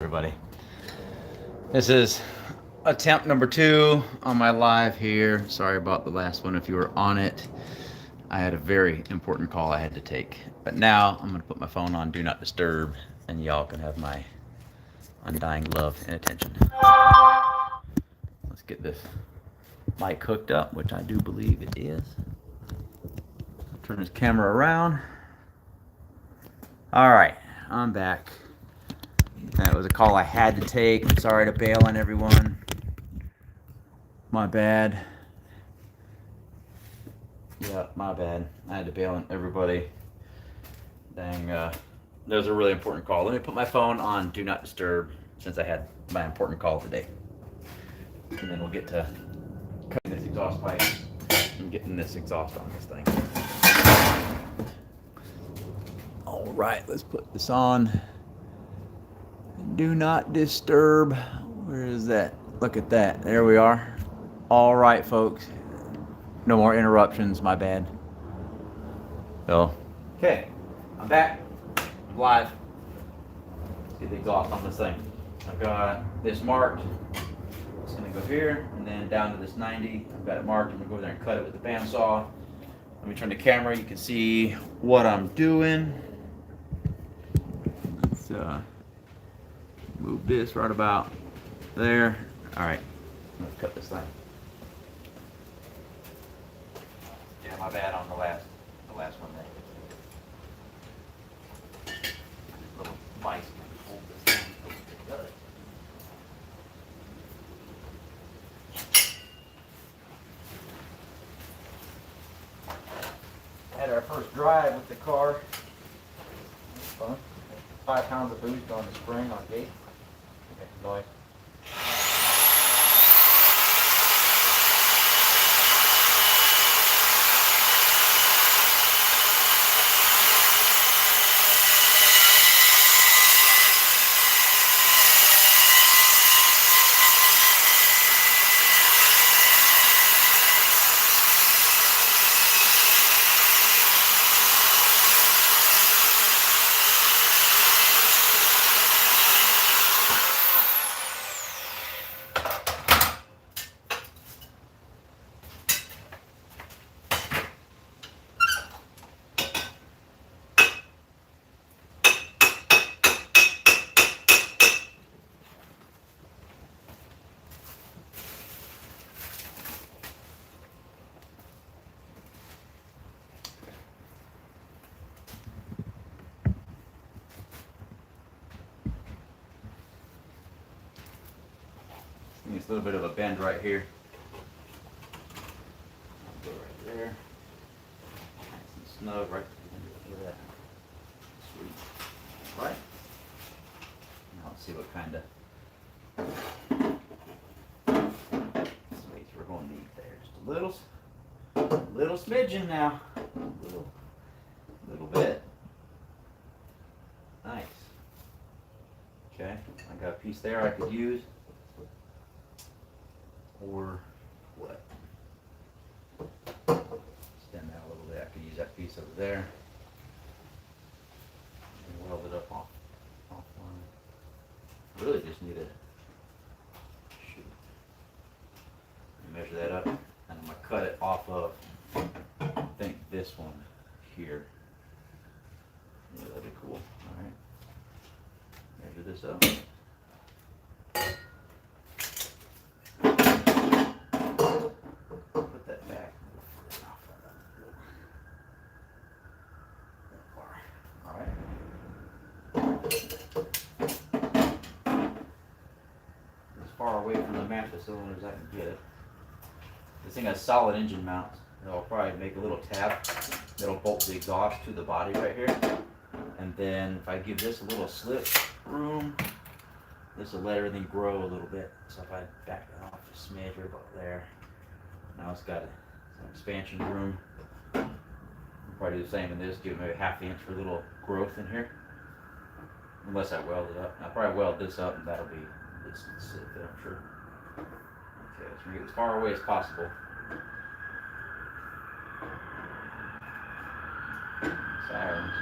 everybody. This is attempt number 2 on my live here. Sorry about the last one if you were on it. I had a very important call I had to take. But now I'm going to put my phone on Do Not Disturb and y'all can have my undying love and attention. Let's get this mic hooked up, which I do believe it is. Turn this camera around. All right, I'm back. That was a call I had to take. I'm sorry to bail on everyone. My bad. Yeah, my bad. I had to bail on everybody. Dang, that was a really important call. Let me put my phone on Do Not Disturb since I had my important call today. And then we'll get to cutting this exhaust pipe and getting this exhaust on this thing. All right, let's put this on. Do not disturb. Where is that? Look at that. There we are. All right, folks. No more interruptions. My bad. So, okay. I'm back. I'm live. Let's get the exhaust on this thing. I've got this marked. It's going to go here and then down to this 90. I've got it marked. I'm going to go there and cut it with the bandsaw. Let me turn the camera. You can see what I'm doing. Let's move this right about there. All right, let's cut this thing. Yeah, my bad on the last one there. Little vice can hold this thing so it does. Had our first drive with the car. It was fun. 5 pounds of boost on the spring on gate. Make some noise. Needs a little bit of a bend right here. I'll go right there. Nice and snug right under that. Sweet. All right. Now let's see what kind of space we're going to need there. Just a little smidgen now. Little bit. Nice. Okay, I got a piece there I could use. Or what? Extend that a little bit. I could use that piece over there. And weld it up off line. Really just need to measure that up. And I'm going to cut it off of, I think, this one here. Yeah, that'd be cool. Alright. Measure this up. Cylinders I can get it. This thing has solid engine mounts. I'll probably make a little tab that'll bolt the exhaust to the body right here. And then if I give this a little slip room, this will let everything grow a little bit. So if I back that off a smidge right about there, now it's got some expansion room. I'll probably do the same in this, give it maybe ½ inch for a little growth in here. Unless I weld it up. I'll probably weld this up and that'll be this sit there, I'm sure. Okay, let's bring it as far away as possible. Sirens.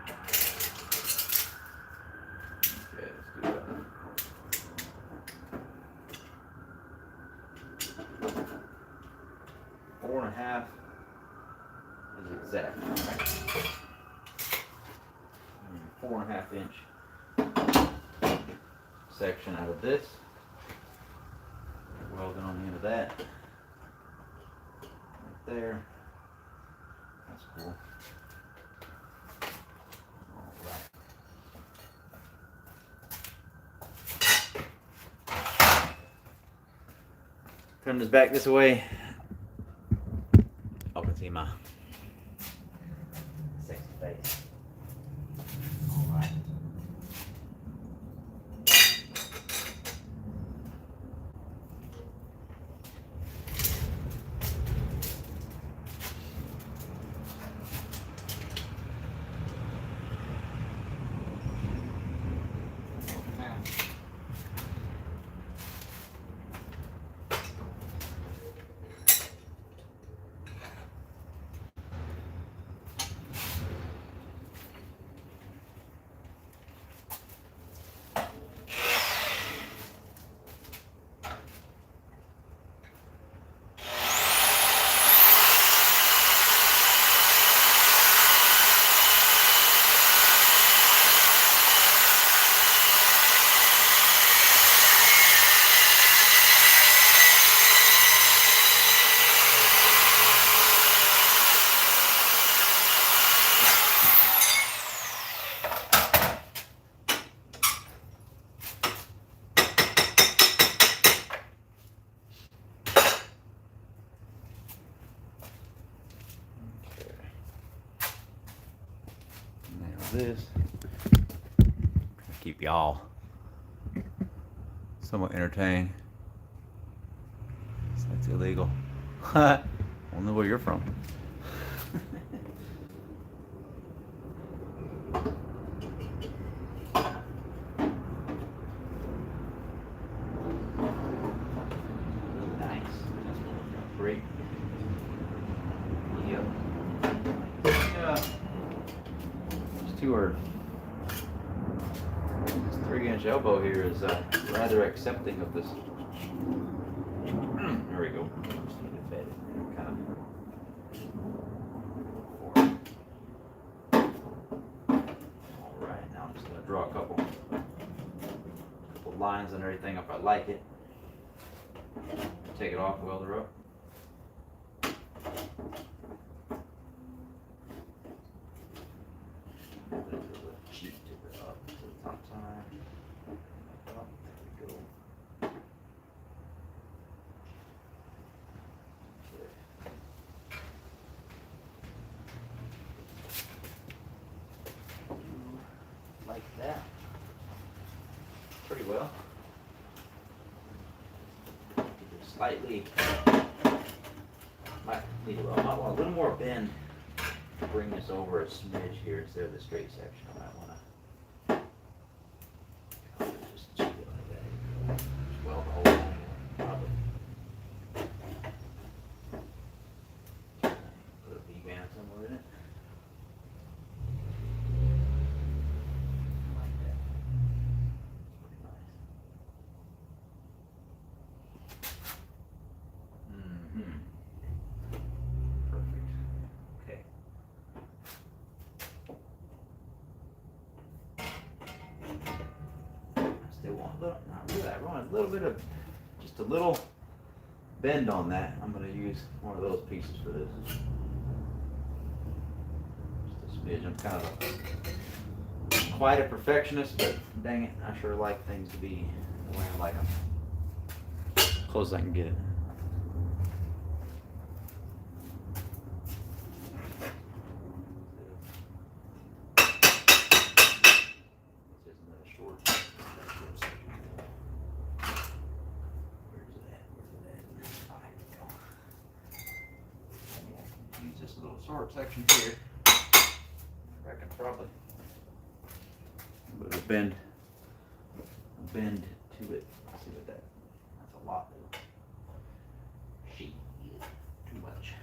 Okay, let's do that. 4.5 is exact. 4.5 inch section out of this. Welding on the end of that. Right there. That's cool. Alright. Turn this back this way. I can see my sexy face. Alright. This keep y'all somewhat entertained. So that's illegal. I don't know where you're from. Nice. Great. Yep. Yeah. Or this 3-inch elbow here is rather accepting of this. There we go. Just need to bed it kind of. Alright, now I'm just going to draw a couple lines and everything if I like it. Take it off, weld her up. Like that. Pretty well. Slightly, might need a little more bend to bring this over a smidge here instead of the straight section. I might want to just cheat it like that. Just weld the whole thing, probably. Put a V-band somewhere in it. A little bit of, just a little bend on that. I'm going to use one of those pieces for this. Just a smidge. I'm kind of quite a perfectionist, but dang it, I sure like things to be the way I like them. Close as I can get it. Short section here. I reckon probably put a bend to it. Let's see what that's a lot though. Sheet, too much.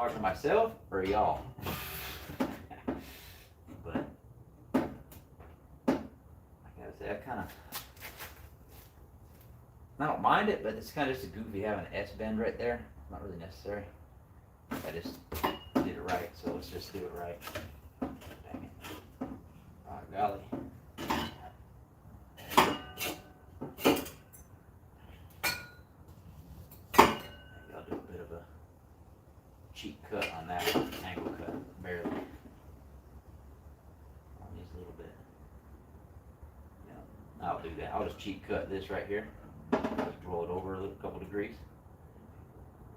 talk to myself or y'all? But I gotta say, I don't mind it, but it's kind of just a goofy having an S bend right there. Not really necessary. I just did it right, so let's just do it right. Dang it. Oh, golly. Maybe I'll do a bit of a cheap cut on that angle cut, barely. Just a little bit. Yeah, I'll do that. I'll just cheap cut this right here. Just roll it over a couple degrees.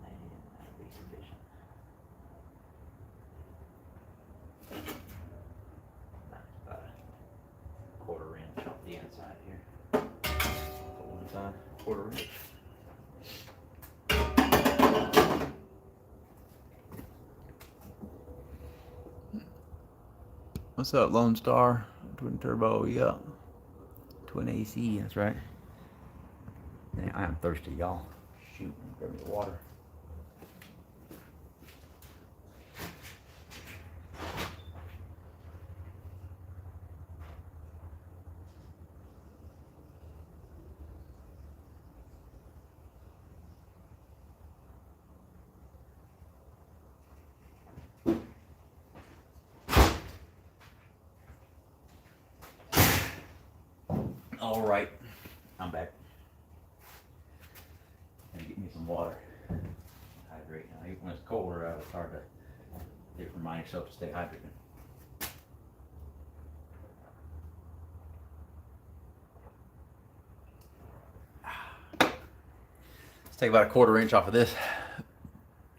And that'll be sufficient. That's about a quarter inch off the inside here. One inside, quarter inch. What's up, Lone Star? Twin turbo, yeah. Twin AC, that's right. Dang, I am thirsty, y'all. Shoot, grab me the water. All right, I'm back. Gonna get me some water. Hydrate. Now, even when it's colder out, it's hard to remind yourself to stay hydrated. Let's take about a quarter inch off of this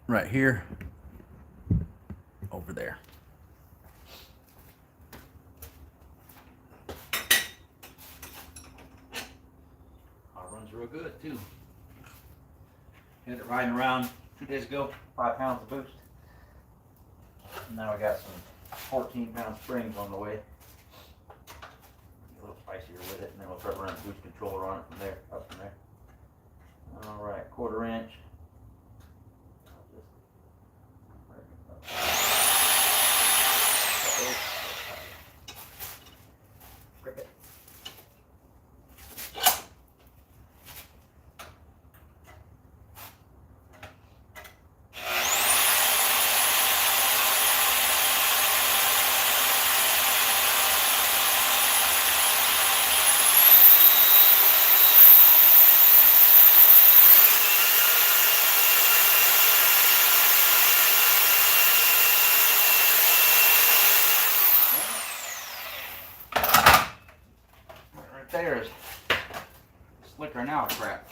right here over there. Runs real good too. Had it riding around 2 days ago, 5 pounds of boost. Now I got some 14-pound springs on the way. A little spicier with it, and then we'll start running the boost controller on it from there, up from there. All right, quarter inch. Grip it. There is slicker now crap.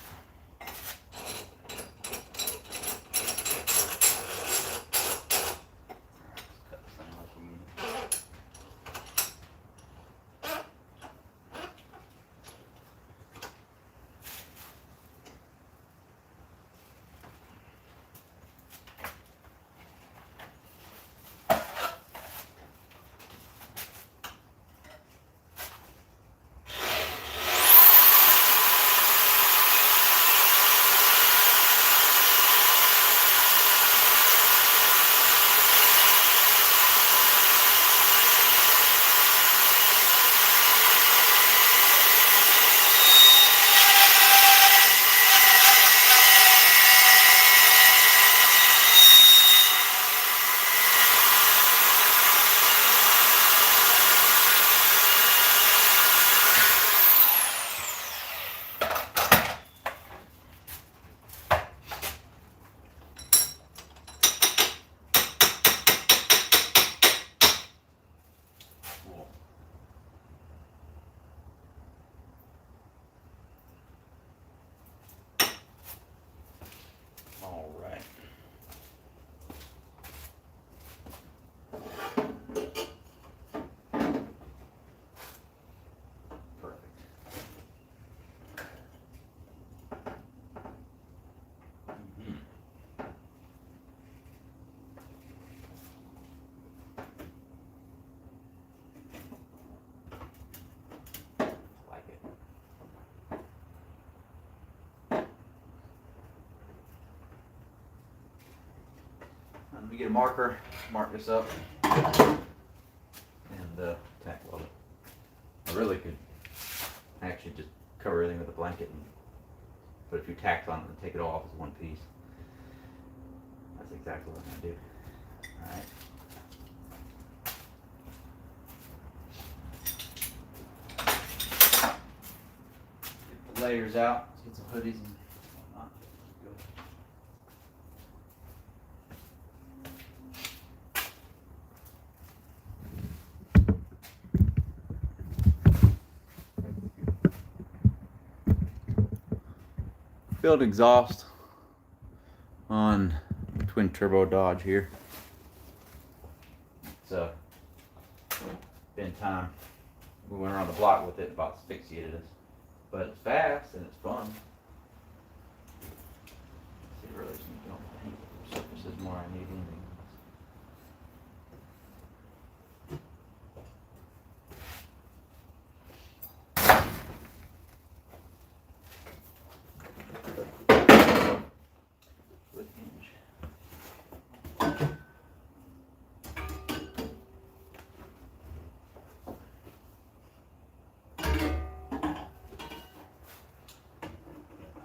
Let me get a marker, mark this up, and tack weld it. I really could actually just cover everything with a blanket and put a few tacks on it and take it all off as one piece. That's exactly what I'm going to do. Alright. Get the layers out. Let's get some hoodies and whatnot. Filled exhaust on twin turbo Dodge here. It's been time. We went around the block with it, about asphyxiated us. But it's fast and it's fun. See, really don't paint surfaces more I need anything.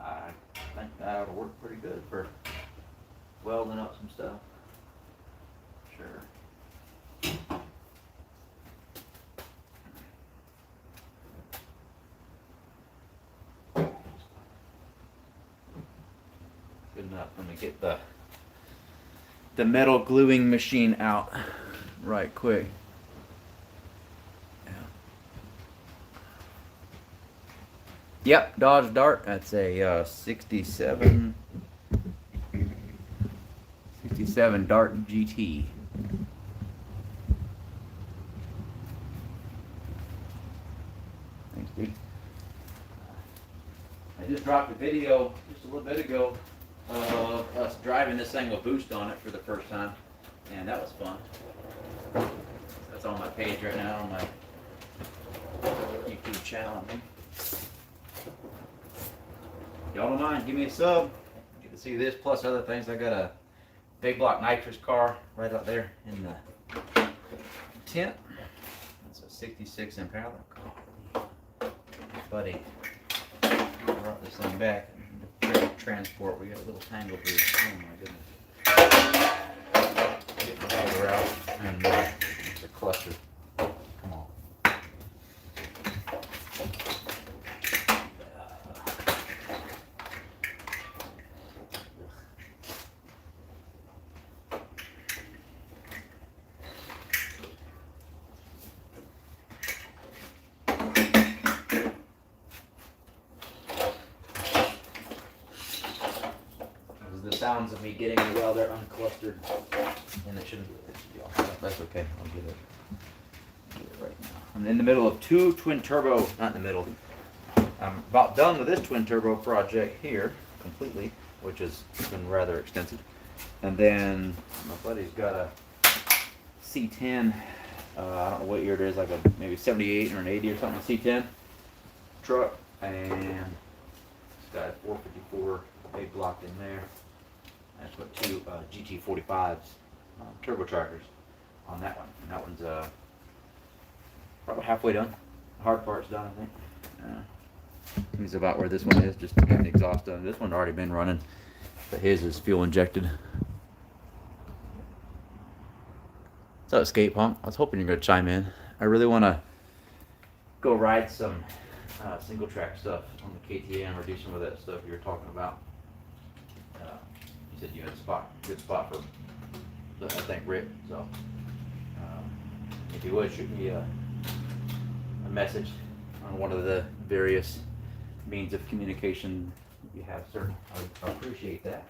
I think that would work pretty good for welding up some stuff. Sure. Good enough. Let me get the metal gluing machine out right quick. Yep, Dodge Dart. That's a 67 Dart GT. Thanks, dude. I just dropped a video just a little bit ago of us driving this thing with boost on it for the first time, and that was fun. That's on my page right now on my YouTube channel. Y'all don't mind, give me a sub. Get to see this plus other things. I got a big block nitrous car right out there in the tent. That's a 66 Impala car. Buddy brought this thing back. Transport, we got a little tangle boost. Oh my goodness. Get the motor out and the cluster. Come on. The sounds of me getting the welder unclustered, and it shouldn't be off. That's okay. I'll get it right now. I'm in the middle of two twin turbo, not in the middle. I'm about done with this twin turbo project here completely, which has been rather extensive. And then my buddy's got a C10. I don't know what year it is, like a maybe 78 or an 80 or something. C10 truck, and it's got a 454 big block in there. I put two GT45s turbochargers on that one. And that one's probably halfway done. The hard part's done, I think. He's about where this one is, just getting the exhaust done. This one's already been running, but his is fuel injected. What's up, Skate Punk? I was hoping you're going to chime in. I really want to go ride some single track stuff on the KTM or do some of that stuff you were talking about. You said you had a good spot for, I think, Rick. So, if you would, shoot me a message on one of the various means of communication you have, sir. I appreciate that.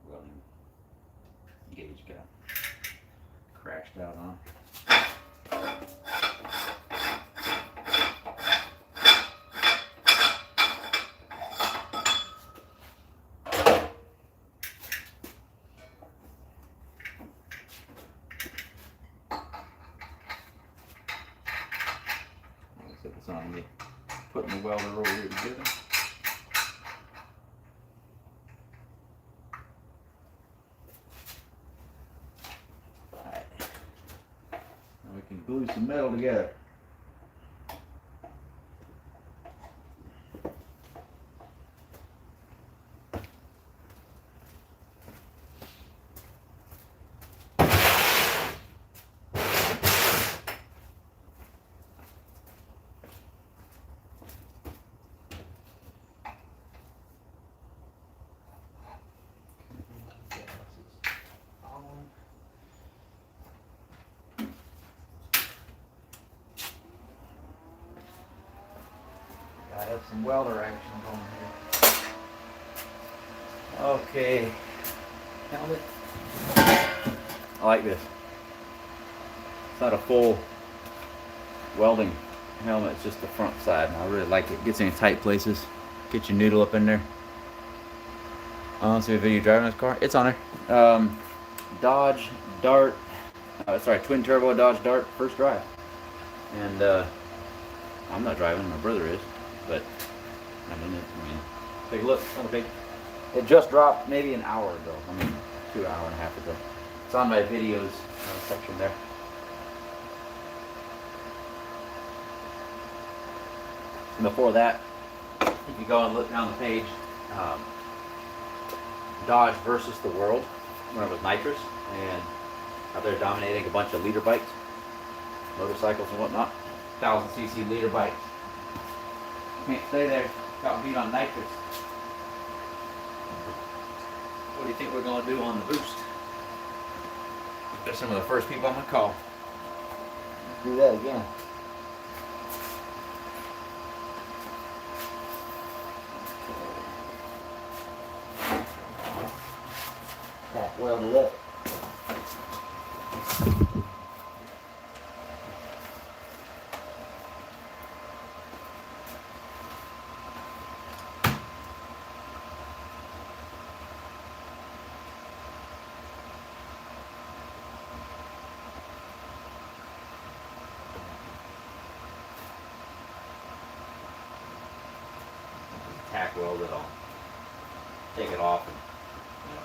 Welding gauge got crashed out on. me putting the welder over here together. Alright. Now we can glue some metal together. I have some welder action going here. Okay, helmet. I like this. It's not a full welding helmet, it's just the front side. And I really like it. Gets in tight places. Get your noodle up in there. See a video driving this car. It's on there. Dodge Dart. Twin turbo Dodge Dart first drive. And I'm not driving. My brother is. But take a look on the page. It just dropped maybe an hour ago. 2 hour and a half ago. It's on my videos section there. And before that, if you go and look down the page, Dodge versus the world when it was nitrous and out there dominating a bunch of leader bikes, motorcycles and whatnot. 1000cc leader bikes. Can't stay there. Got beat on nitrous. What do you think we're going to do on the boost? They're some of the first people I'm going to call. Let's do that again. Tack welded up. Tack weld it on. Take it off and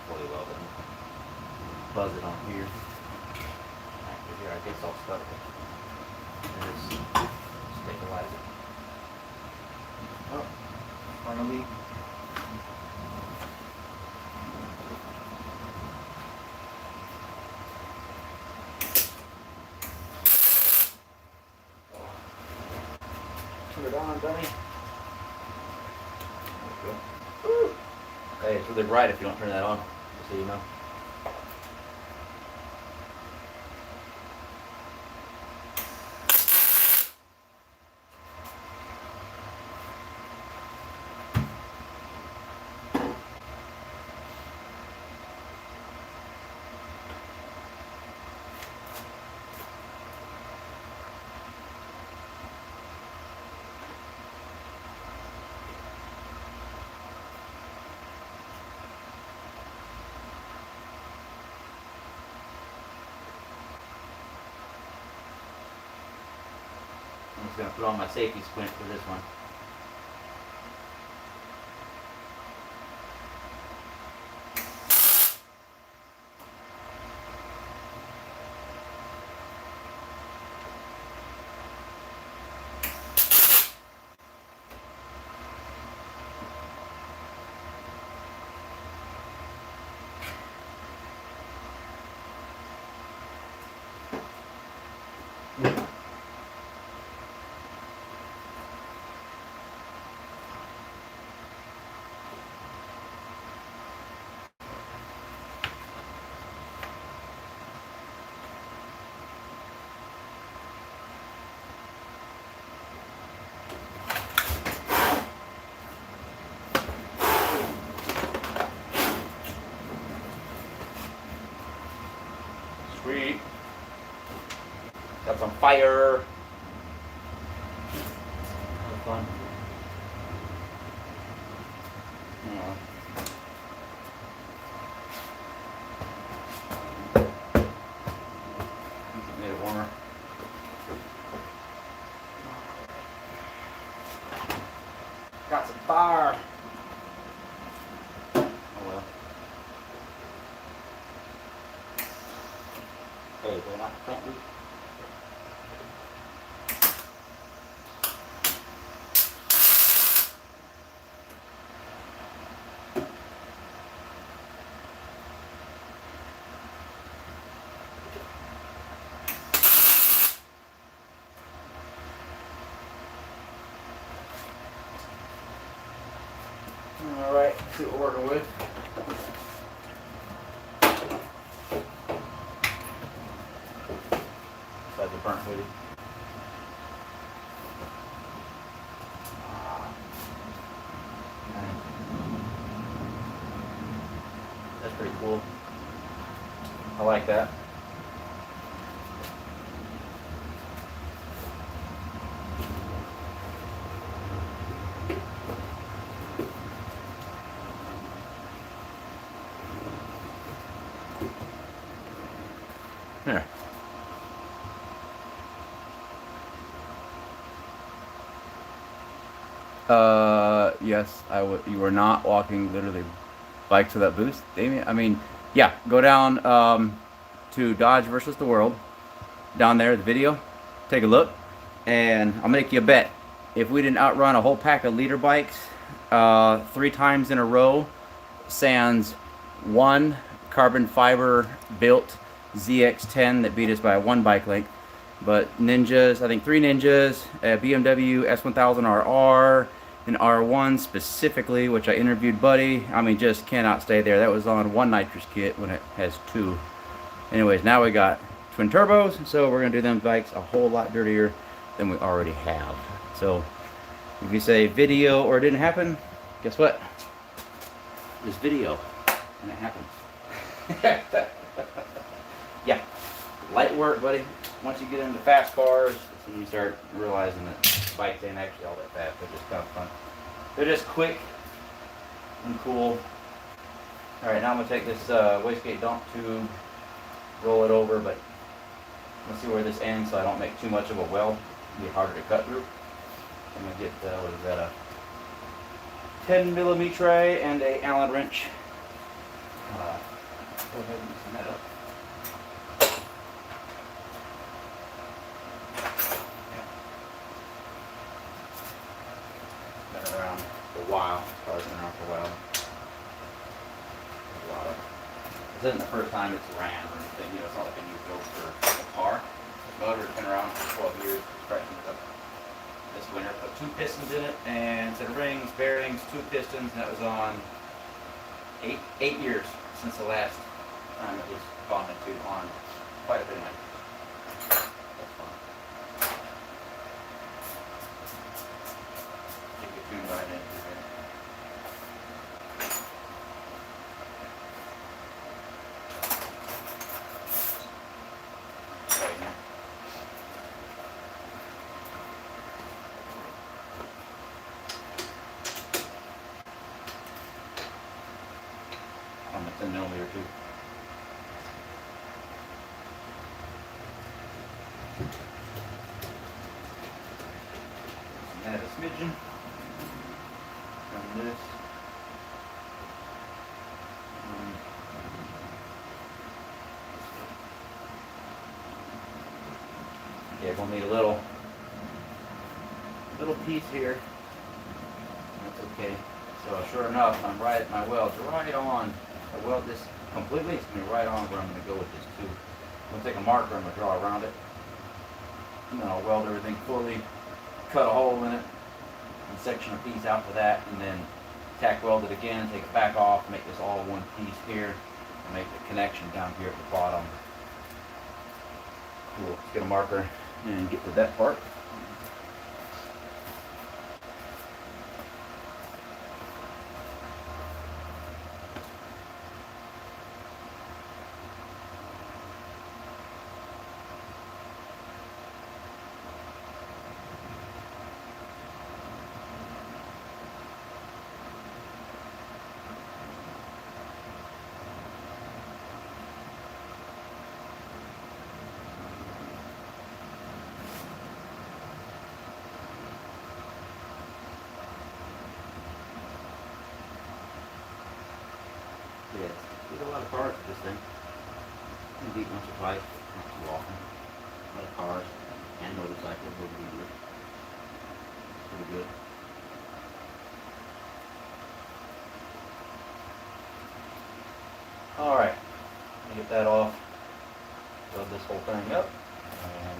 fully weld it. Buzz it on here. Actually, here, I guess I'll stuck it. There's stabilizer. Oh, finally. Turn it on, dummy. Hey, it's really bright if you don't turn that on, just so you know. I'm just going to put on my safety squint for this one. Sweet. Got some fire. That was fun. Yeah. Made it warmer. Hey, we're not front loop. Alright, see what we're working with. Besides the burnt hoodie. That's pretty cool. I like that. There. Yes, I would. You were not walking literally bikes with that boost, Damien. I mean, yeah. Go down to Dodge versus the World. Down there, the video. Take a look, and I'll make you a bet. If we didn't outrun a whole pack of leader bikes 3 times in a row, sans one carbon fiber built ZX10 that beat us by 1 bike length. But Ninjas, I think 3 Ninjas, a BMW S1000RR, an R1 specifically, which I interviewed Buddy. I mean, just cannot stay there. That was on 1 nitrous kit when it has 2. Anyways, now we got twin turbos, so we're gonna do them bikes a whole lot dirtier than we already have. So if you say video or it didn't happen, guess what? This video, and it happened. Yeah, light work, buddy. Once you get into fast cars, that's when you start realizing that bikes ain't actually all that fast. They're just kind of fun. They're just quick and cool. All right, now I'm gonna take this wastegate dump tube, roll it over, but let's see where this ends so I don't make too much of a weld. It'll be harder to cut through. I'm gonna get what is that, a 10mm and a Allen wrench. Go ahead and loosen that up. Been around for a while. Car's been around for a while. This isn't the first time it's ran or anything. You know, it's not like a new build for a car. The motor's been around for 12 years. It's freshened up this winter. Put 2 pistons in it and set of rings, bearings, 2 pistons, and that was on 8 years since the last time it was gone into on quite a bit of money. That's fun. Take your tune right in here. Right here. On the 10mm too. Add a smidgen from this. Yeah, we'll need a little piece here. That's okay. So sure enough, I'm right. My weld's right on. I weld this completely. It's gonna be right on where I'm gonna go with this tube. I'm gonna take a marker. I'm gonna draw around it, and then I'll weld everything fully. Cut a hole in it, and section a piece out for that, and then tack weld it again. Take it back off. Make this all one piece here, and make the connection down here at the bottom. Cool. Let's get a marker and get to that part. Yeah, there's a lot of parts for this thing. I'm gonna beat once or twice. not too often. A lot of cars and motorcycles will be good. Pretty good. Alright, get that off. Weld this whole thing up. And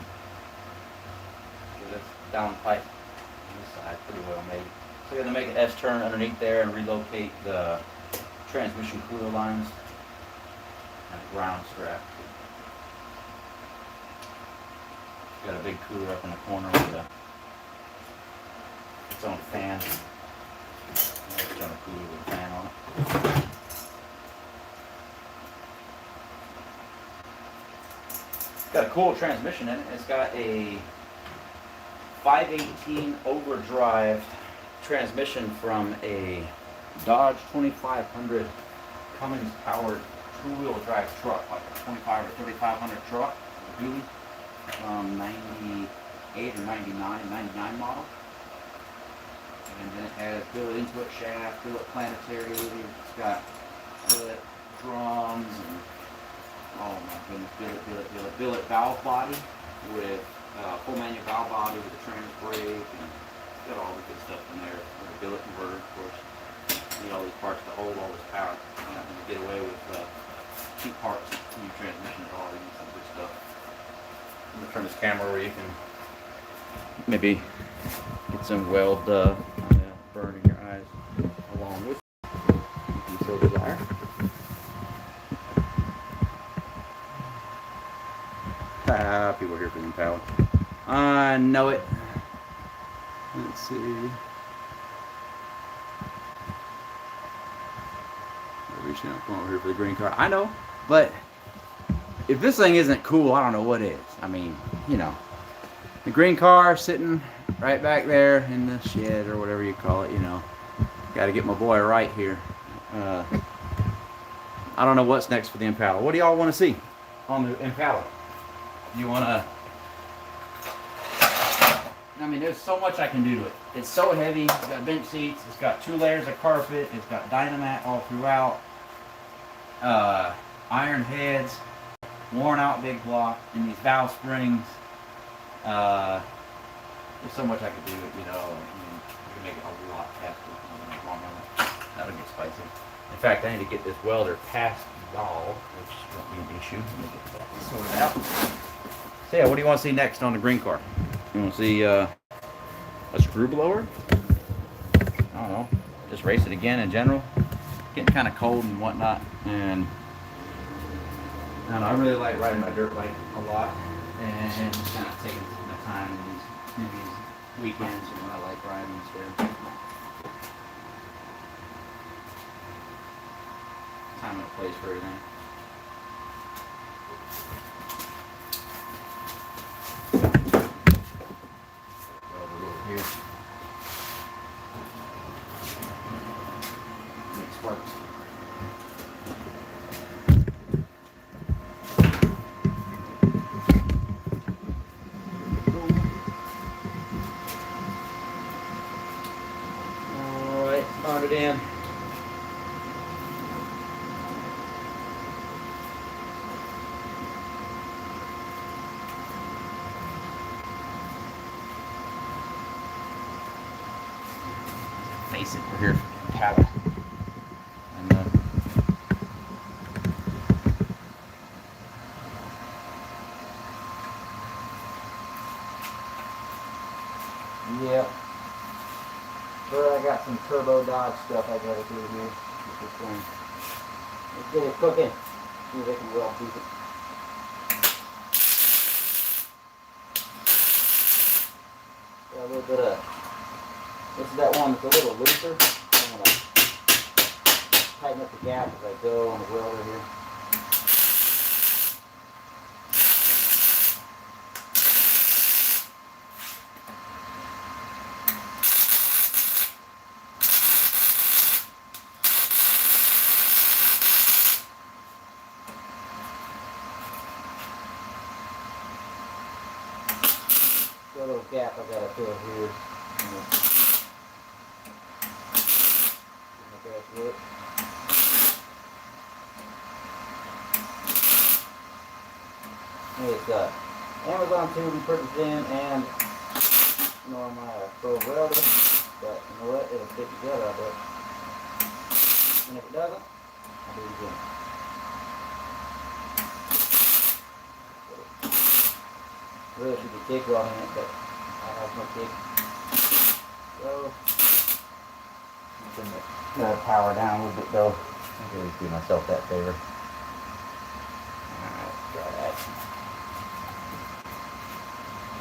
get this downpipe on this side pretty well made. So you're going to make an S-turn underneath there and relocate the transmission cooler lines and a ground strap. Got a big cooler up in the corner with its own fan. It's on a cooler with a fan on it. It's got a cool transmission in it. It's got a 518 overdrive transmission from a Dodge 2500 Cummins powered two-wheel drive truck, like a 25 or 3500 truck, dually, from 98 or 99 model. And then it has billet input shaft, billet planetary, it's got billet drums, and oh my goodness, billet valve body with full manual valve body with a trans brake, and it's got all the good stuff in there. With a billet converter, of course. You need all these parts to hold all this power. You're not going to get away with cheap parts in your transmission at all. You need some good stuff. I'm going to turn this camera where you can maybe get some weld burn in your eyes along with it, if you so desire. People are here for the Impala. I know it. Let's see. Reaching out, come over here for the green car. I know, but if this thing isn't cool, I don't know what is. I mean, you know, the green car sitting right back there in the shed or whatever you call it, you know. Got to get my boy right here. I don't know what's next for the Impala. What do y'all want to see on the Impala? You want to... I mean, there's so much I can do to it. It's so heavy. It's got bench seats. It's got 2 layers of carpet. It's got Dynamat all throughout. Iron heads. Worn out big block. And these valve springs. There's so much I could do, you know. I mean, you can make it a lot faster. That'll get spicy. In fact, I need to get this welder past y'all, which won't be an issue. Let me get that sorted out. So yeah, what do you want to see next on the green car? You want to see a screw blower? I don't know. Just race it again in general. Getting kind of cold and whatnot. And I don't know, I really like riding my dirt bike a lot. And just kind of taking my time in these weekends when I like riding instead. Time and a place for everything. Here. Makes sparks. Alright, found it in. Face it, we're here for the Impala. And yeah. But I got some turbo Dodge stuff I gotta do here with this thing. Let's get it cooking. See if they can weld these. Got a little bit of... This is that one that's a little looser. I'm going to tighten up the gap as I go on the welder here. Got a little gap I got to fill here. Look. It's got Amazon tubing pretty thin and my pro welder, but you know what? It'll fit together, I bet. And if it doesn't, I'll do it again. Really should be TIG welding it, but I have no TIG. So, turn the power down a little bit though. I can always do myself that favor. Alright, let's try that.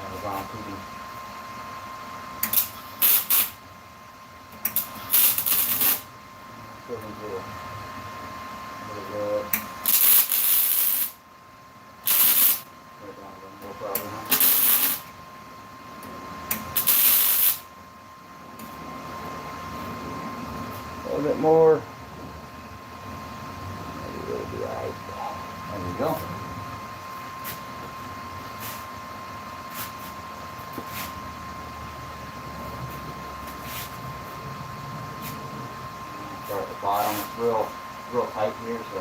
Amazon tubing. Still needs a little rub. Put it down a little more probably, huh? A little bit more. Maybe it'll be alright. There we go. Start at the bottom. It's real tight here, so.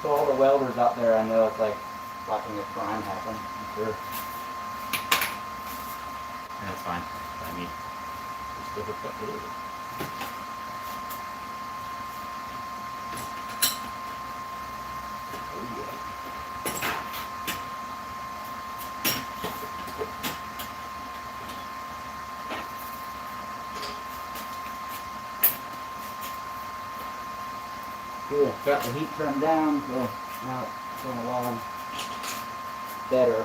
So all the welders out there, I know it's like watching a crime happen. I'm sure. That's fine. I mean, it's still hooked up to it. Oh yeah. Cool. Got the heat turned down, so now it's going along better.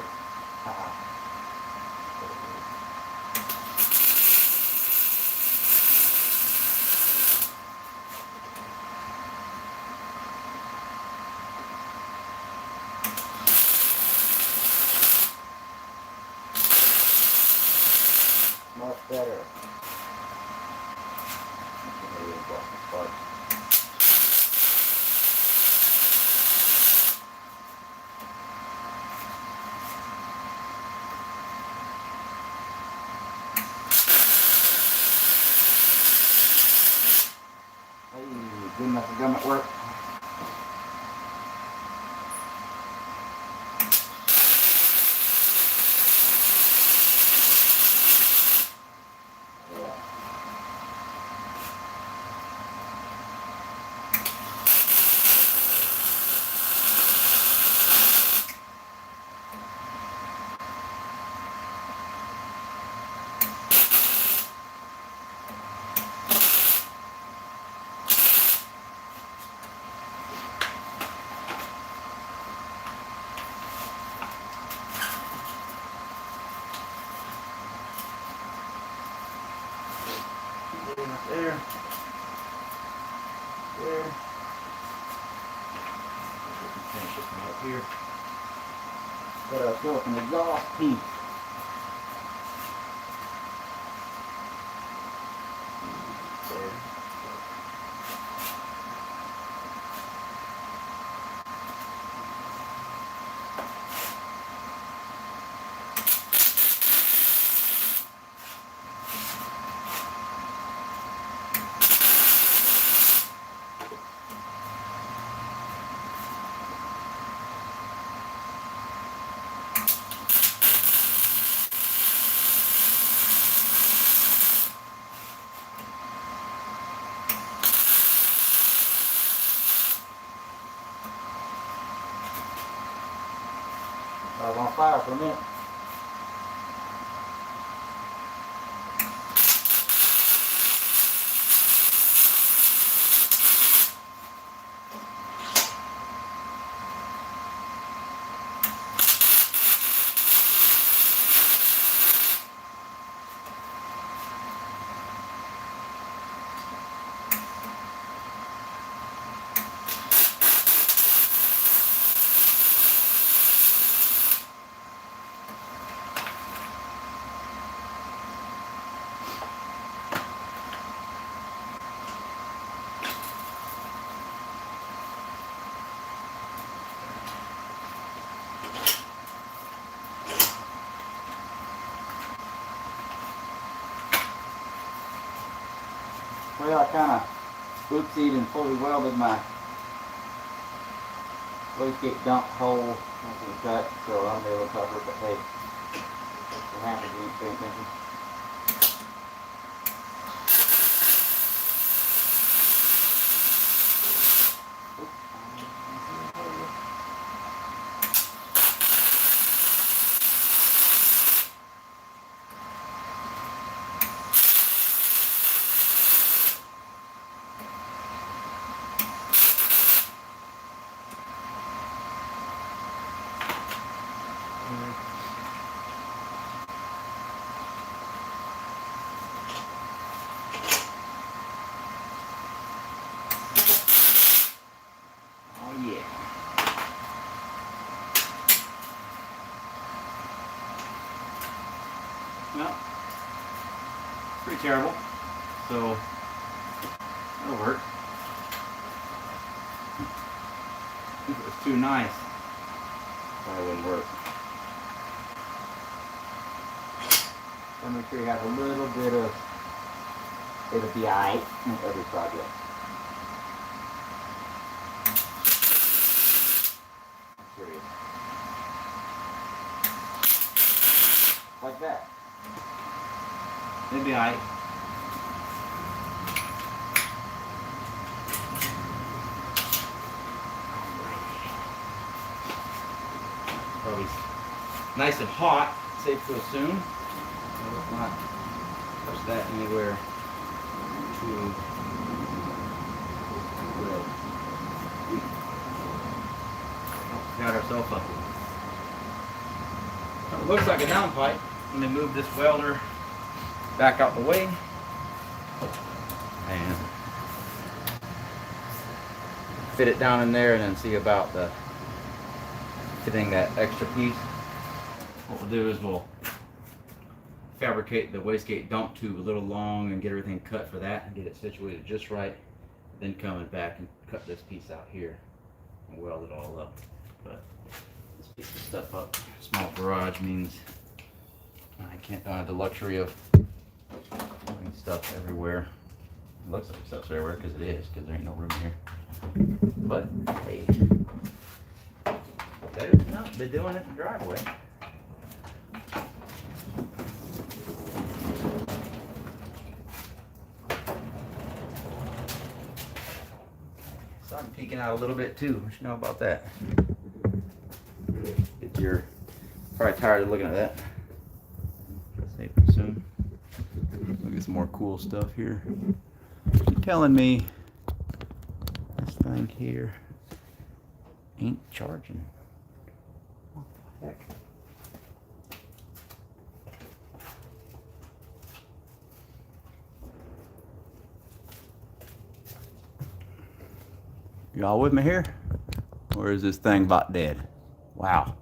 Much better. Good enough for government work. There. There. Finish this one up here. Got a silicone exhaust piece. There. I was on fire for a minute. Well, I kind of oopsied and fully welded my wastegate dump hole into the cut, so I'm able to cover it, but hey, it happens when you pay attention. Well, pretty terrible, so it'll work. If it was too nice, probably wouldn't work. So make sure you have a little bit of, it'll be alright with every project. I'm serious. Like that. It'll be alright. Probably nice and hot, safe to assume. So let's not touch that anywhere too well. Got ourselves up. It looks like a downpipe. Let me move this welder back out the way and fit it down in there, and then see about the fitting that extra piece. What we'll do is we'll fabricate the wastegate dump tube a little long and get everything cut for that and get it situated just right, then coming back and cut this piece out here and weld it all up. But let's pick this stuff up. Small garage means I don't have the luxury of putting stuff everywhere. It looks like stuff's everywhere because it is, because there ain't no room here. But hey, better than not be doing it in the driveway. Sun peeking out a little bit too. What you know about that? If you're probably tired of looking at that. Safe to assume. Look at some more cool stuff here. You're telling me this thing here ain't charging. What the heck? Y'all with me here? Or is this thing about dead? Wow.